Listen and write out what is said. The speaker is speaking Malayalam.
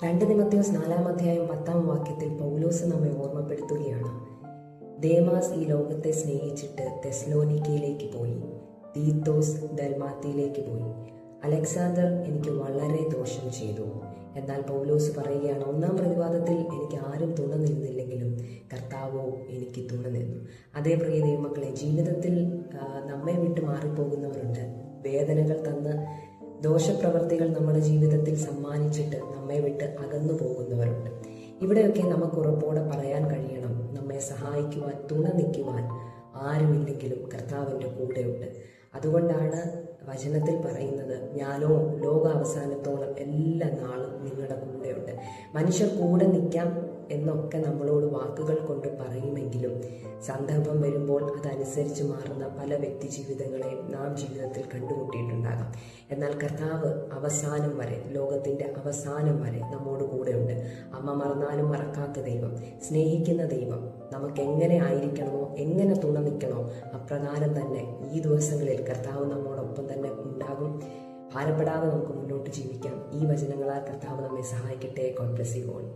2 തിമോഥെയോസ് 4-ാം അധ്യായം 10-ാം വാക്യത്തിൽ പൗലോസ് നമ്മെ ഓർമ്മപ്പെടുത്തുകയാണ്. ദേമാസ് ഈ ലോകത്തെ സ്നേഹിച്ചിട്ട് തെസ്സലോനിക്കയിലേക്ക് പോയി. തീത്തോസ് ദൽമാത്തിയിലേക്ക് പോയി. അലക്സാണ്ടർ എനിക്ക് വളരെ ദോഷം ചെയ്തു. എന്നാൽ പൗലോസ് പറയുകയാണ്, 1-ാം പ്രതിവാദത്തിൽ എനിക്ക് ആരും തുണ നിന്നില്ലെങ്കിലും കർത്താവോ എനിക്ക് തുണ നിന്നു. അതേ പ്രിയ ദൈവമക്കളെ, ജീവിതത്തിൽ നമ്മെ വിട്ട് മാറിപ്പോകുന്നവരുണ്ട്. വേദനകൾ തന്ന് ദോഷപ്രവർത്തികൾ നമ്മുടെ ജീവിതത്തിൽ സമ്മാനിച്ചിട്ട് നമ്മെ വിട്ട് അകന്നു പോകുന്നവരുണ്ട്. ഇവിടെയൊക്കെ നമുക്ക് ഉറപ്പോടെ പറയാൻ കഴിയണം, നമ്മെ സഹായിക്കുവാൻ, തുണ നിൽക്കുവാൻ ആരുമില്ലെങ്കിലും കർത്താവിൻ്റെ കൂടെയുണ്ട്. അതുകൊണ്ടാണ് വചനത്തിൽ പറയുന്നത്, ഞാനോ ലോകാവസാനത്തോളം എല്ലാ നാളും നിങ്ങളുടെ കൂടെയുണ്ട്. മനുഷ്യർ കൂടെ നിൽക്കാം എന്നൊക്കെ നമ്മളോട് വാക്കുകൾ കൊണ്ട് പറയുമെങ്കിലും സന്ദർഭം വരുമ്പോൾ അതനുസരിച്ച് മാറുന്ന പല വ്യക്തി ജീവിതങ്ങളെ നാം ജീവിതത്തിൽ കണ്ടുമുട്ടിയിട്ടുണ്ടാകാം. എന്നാൽ കർത്താവ് അവസാനം വരെ, ലോകത്തിൻ്റെ അവസാനം വരെ നമ്മോട് കൂടെയുണ്ട്. അമ്മ മറന്നാലും മറക്കാത്ത ദൈവം, സ്നേഹിക്കുന്ന ദൈവം, നമുക്ക് എങ്ങനെ ആയിരിക്കണമോ, എങ്ങനെ തുണ നിൽക്കണോ അപ്രകാരം തന്നെ ഈ ദിവസങ്ങളിൽ കർത്താവ് നമ്മോടൊപ്പം തന്നെ ഉണ്ടാകും. ഭാരപ്പെടാതെ നമുക്ക് മുന്നോട്ട് ജീവിക്കാം. ഈ വചനങ്ങളാൽ കർത്താവ് നമ്മെ സഹായിക്കട്ടെ. God bless you all.